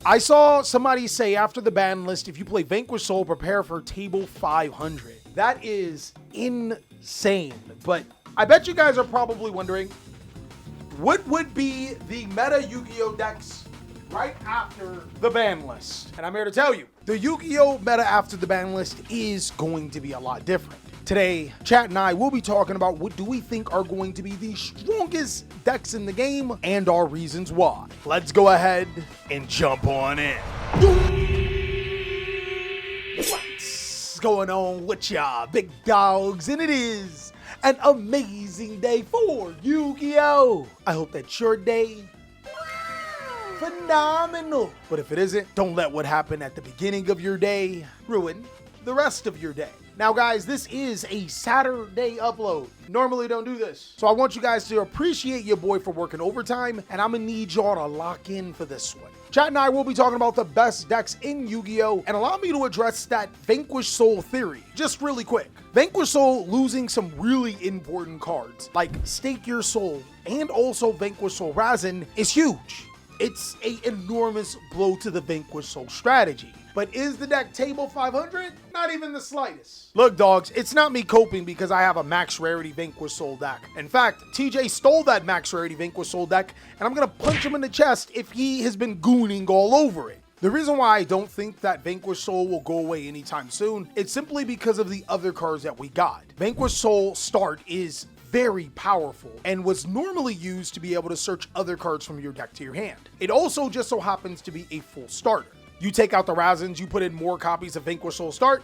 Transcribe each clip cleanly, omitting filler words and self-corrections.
I saw somebody say after the ban list, if you play Vanquish Soul, prepare for table 500. That is insane. But I bet you guys are probably wondering, what would be the meta Yu-Gi-Oh decks right after the ban list? And I'm here to tell you, the Yu-Gi-Oh meta after the ban list is going to be a lot different. Today, Chat and I will be talking about what do we think are going to be the strongest decks in the game and our reasons why. Let's go ahead and jump on in. What's going on with y'all, big dogs? And it is an amazing day for Yu-Gi-Oh! I hope that your day phenomenal. But if it isn't, don't let what happened at the beginning of your day ruin the rest of your day. Now guys, this is a Saturday upload. Normally don't do this. So I want you guys to appreciate your boy for working overtime, and I'm gonna need y'all to lock in for this one. Chat and I will be talking about the best decks in Yu-Gi-Oh! And allow me to address that Vanquish Soul theory, just really quick. Vanquish Soul losing some really important cards, like Stake Your Soul and also Vanquish Soul Razin, is huge. It's an enormous blow to the Vanquish Soul strategy. But is the deck table 500? Not even the slightest. Look, dogs, it's not me coping because I have a max rarity Vanquish Soul deck. In fact, TJ stole that max rarity Vanquish Soul deck, and I'm gonna punch him in the chest if he has been gooning all over it. The reason why I don't think that Vanquish Soul will go away anytime soon, it's simply because of the other cards that we got. Vanquish Soul Start is very powerful and was normally used to be able to search other cards from your deck to your hand. It also just so happens to be a full starter. You take out the Razins, you put in more copies of Vanquish Soul Start,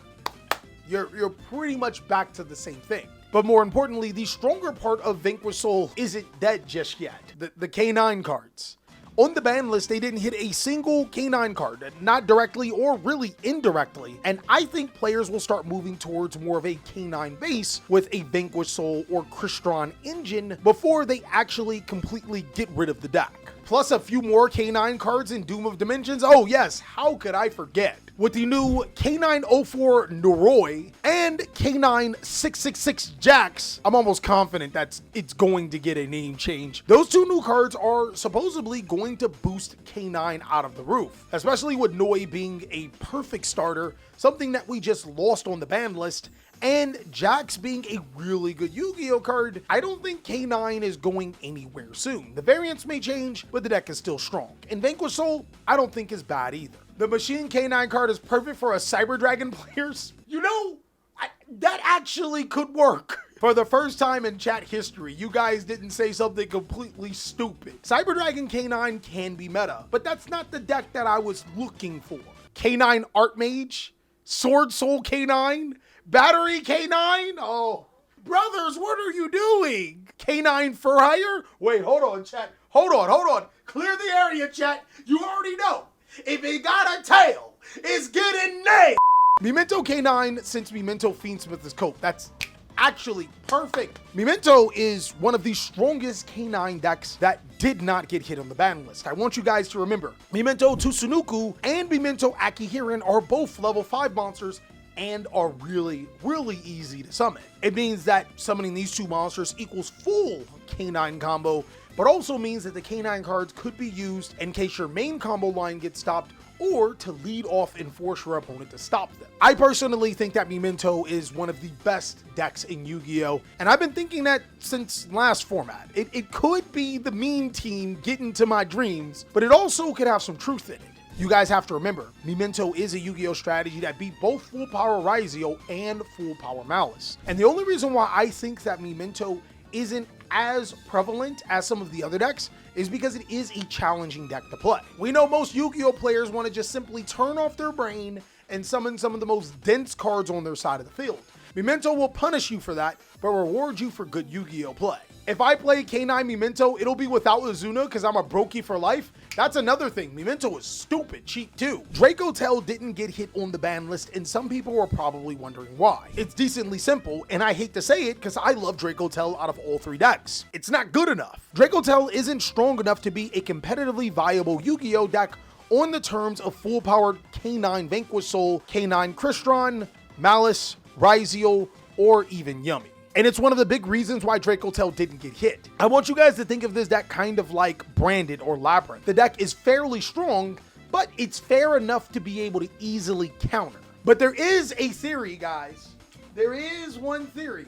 you're pretty much back to the same thing. But more importantly, the stronger part of Vanquish Soul isn't dead just yet. The K9 cards. On the ban list, they didn't hit a single K9 card, not directly or really indirectly, and I think players will start moving towards more of a K9 base with a Vanquish Soul or Crystron engine before they actually completely get rid of the deck. Plus a few more K9 cards in Doom of Dimensions. Oh yes, how could I forget? With the new K904 Noroi and K9666 Jax, I'm almost confident that it's going to get a name change. Those two new cards are supposedly going to boost K9 out of the roof, especially with Noi being a perfect starter, something that we just lost on the ban list, and Jax being a really good Yu-Gi-Oh card. I don't think K9 is going anywhere soon. The variants may change, but the deck is still strong. And Vanquish Soul, I don't think is bad either. The Machine K9 card is perfect for a Cyber Dragon players. You know, that actually could work. For the first time in chat history, you guys didn't say something completely stupid. Cyber Dragon K9 can be meta, but that's not the deck that I was looking for. K9 Archmage, Sword Soul K9, Battery K9? Oh, brothers, what are you doing? K9 for hire? Wait, hold on, chat. Hold on. Clear the area, chat. You already know. If it got a tail, it's getting nailed. Memento K9, since Memento Fiendsmith is cope. That's actually perfect. Memento is one of the strongest K9 decks that did not get hit on the ban list. I want you guys to remember, Memento Tsunuku and Memento Akihiran are both level 5 monsters and are really, really easy to summon. It means that summoning these two monsters equals full K9 combo, but also means that the K9 cards could be used in case your main combo line gets stopped or to lead off and force your opponent to stop them. I personally think that Memento is one of the best decks in Yu-Gi-Oh! And I've been thinking that since last format. It could be the meme team getting to my dreams, but it also could have some truth in it. You guys have to remember, Memento is a Yu-Gi-Oh! Strategy that beat both full power Yugioh and full power Malice. And the only reason why I think that Memento isn't as prevalent as some of the other decks is because it is a challenging deck to play. We know most Yu-Gi-Oh! Players want to just simply turn off their brain and summon some of the most dense cards on their side of the field. Memento will punish you for that, but reward you for good Yu-Gi-Oh! Play. If I play K9 Memento, it'll be without Azuna because I'm a brokey for life. That's another thing. Memento is stupid cheap too. Draco Tail didn't get hit on the ban list, and some people were probably wondering why. It's decently simple, and I hate to say it because I love Draco Tail out of all three decks. It's not good enough. Draco Tail isn't strong enough to be a competitively viable Yu-Gi-Oh! Deck on the terms of full-powered K9 Vanquish Soul, K9 Crystron, Malice, Yugioh, or even Yummy. And it's one of the big reasons why Draco Tail didn't get hit. I want you guys to think of this deck kind of like Branded or Labyrinth. The deck is fairly strong, but it's fair enough to be able to easily counter. But there is a theory, guys. There is one theory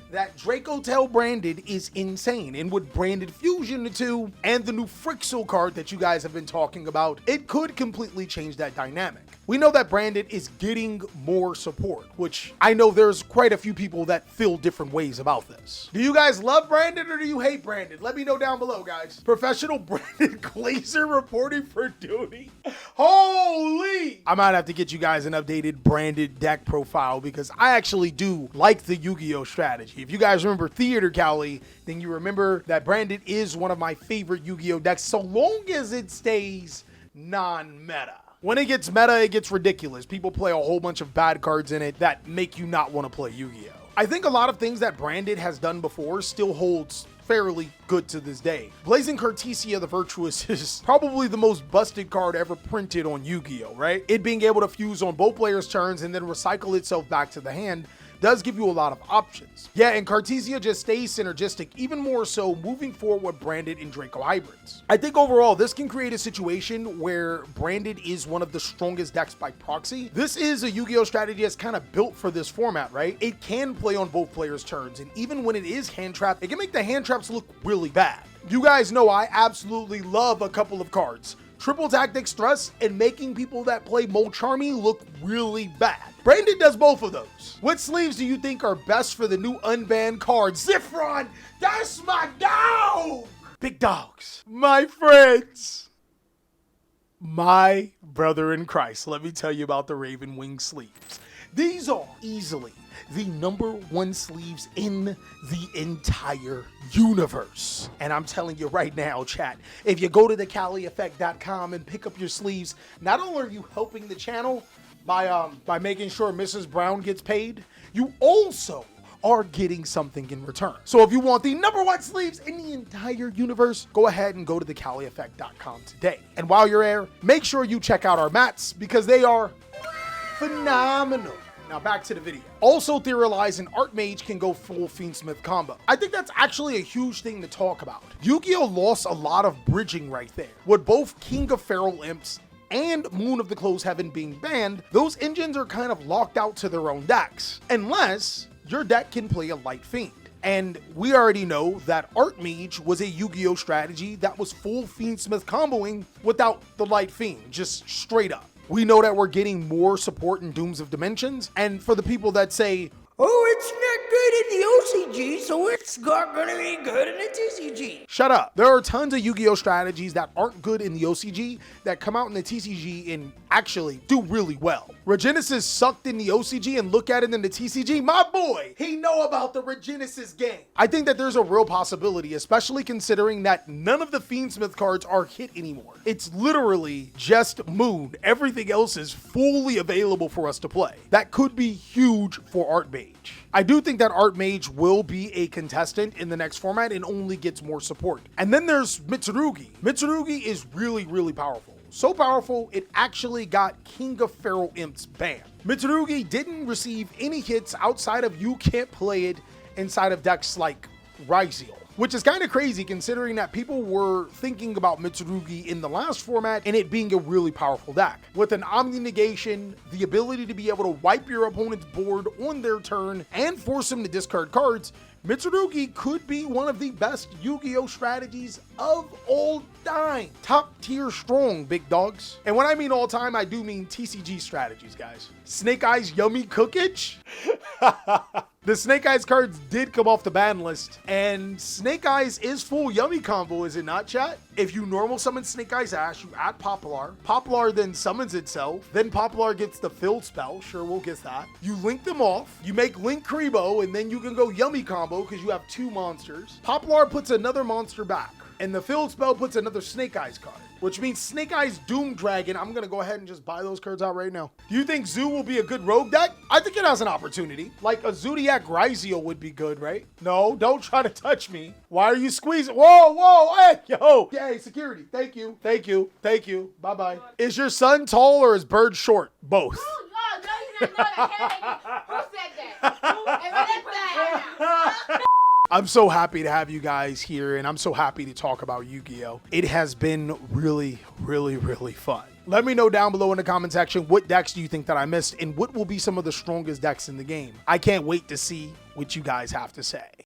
that Dracotail branded is insane, and with branded fusion 2 and the new Frixel card that you guys have been talking about, it could completely change that dynamic. We know that branded is getting more support, which I know there's quite a few people that feel different ways about this. Do you guys love branded or do you hate branded? Let me know down below, guys. Professional branded Glazer reporting for duty. Holy! I might have to get you guys an updated branded deck profile because I actually do like the Yu-Gi-Oh strategy. If you guys remember Theater Cali, then you remember that branded is one of my favorite Yu-Gi-Oh decks so long as it stays non-meta. When it gets meta, it gets ridiculous. People play a whole bunch of bad cards in it that make you not want to play Yu-Gi-Oh. I think a lot of things that Branded has done before still holds fairly good to this day. Blazing Cartesia the Virtuous is probably the most busted card ever printed on Yu-Gi-Oh, right? It being able to fuse on both players' turns and then recycle itself back to the hand does give you a lot of options. Yeah, and Cartesia just stays synergistic, even more so moving forward with Branded and Draco hybrids. I think overall, this can create a situation where Branded is one of the strongest decks by proxy. This is a Yu-Gi-Oh strategy that's kind of built for this format, right? It can play on both players' turns, and even when it is hand trapped, it can make the hand traps look really bad. You guys know I absolutely love a couple of cards. Triple Tactics Thrust and making people that play Molcharmy look really bad. Brandon does both of those. What sleeves do you think are best for the new unbanned card? Zifron, that's my dog! Big dogs, my friends, my brother in Christ. Let me tell you about the Raven Wing sleeves. These are easily the #1 sleeves in the entire universe. And I'm telling you right now, chat, if you go to TheCaliEffect.com and pick up your sleeves, not only are you helping the channel by making sure Mrs. Brown gets paid, you also are getting something in return. So if you want the #1 sleeves in the entire universe, go ahead and go to TheCaliEffect.com today. And while you're there, make sure you check out our mats because they are phenomenal. Now back to the video. Also theorizing Archmage can go full Fiendsmith combo. I think that's actually a huge thing to talk about. Yu-Gi-Oh lost a lot of bridging right there. With both King of Feral Imps and Moon of the Closed Heaven being banned, those engines are kind of locked out to their own decks, unless your deck can play a Light Fiend. And we already know that Archmage was a Yu-Gi-Oh strategy that was full Fiendsmith comboing without the Light Fiend, just straight up. We know that we're getting more support in Dooms of Dimensions, and for the people that say, oh, it's not good in the OCG, so it's not gonna be good in the TCG. Shut up. There are tons of Yu-Gi-Oh strategies that aren't good in the OCG that come out in the TCG and actually do really well. Regenesis sucked in the OCG and look at it in the TCG. My boy, he know about the Regenesis game. I think that there's a real possibility, especially considering that none of the Fiendsmith cards are hit anymore. It's literally just Moon. Everything else is fully available for us to play. That could be huge for Archmage. I do think that Archmage will be a contestant in the next format and only gets more support. And then there's Mitsurugi. Mitsurugi is really, really powerful. So powerful, it actually got King of Feral Imps banned. Mitsurugi didn't receive any hits outside of you can't play it inside of decks like Ryzeal, which is kind of crazy considering that people were thinking about Mitsurugi in the last format and it being a really powerful deck. With an Omni Negation, the ability to be able to wipe your opponent's board on their turn and force them to discard cards, Mitsurugi could be one of the best Yu-Gi-Oh strategies of all time. Top tier strong, big dogs. And when I mean all time, I do mean TCG strategies, guys. Snake Eyes Yummy Cookage? The Snake Eyes cards did come off the ban list, and Snake Eyes is full Yummy combo, is it not, chat? If you normal summon Snake Eyes Ash, you add Poplar. Poplar then summons itself. Then Poplar gets the Field spell. Sure, we'll get that. You link them off. You make Link Kribo, and then you can go Yummy combo because you have 2 monsters. Poplar puts another monster back, and the Field spell puts another Snake Eyes card, which means Snake Eyes Doom Dragon. I'm going to go ahead and just buy those cards out right now. Do you think Zoo will be a good rogue deck? I think it has an opportunity. Like a Zodiac Ryzeal would be good, right? No, don't try to touch me. Why are you squeezing? Whoa, whoa, hey, yo. Yay, security. Thank you, thank you, thank you. Bye-bye. Is your son tall or is Bird short? Both. Oh, no, you didn't know that. Who said that? Who said that? I'm so happy to have you guys here, and I'm so happy to talk about Yu-Gi-Oh! It has been really, really, really fun. Let me know down below in the comment section what decks do you think that I missed and what will be some of the strongest decks in the game. I can't wait to see what you guys have to say.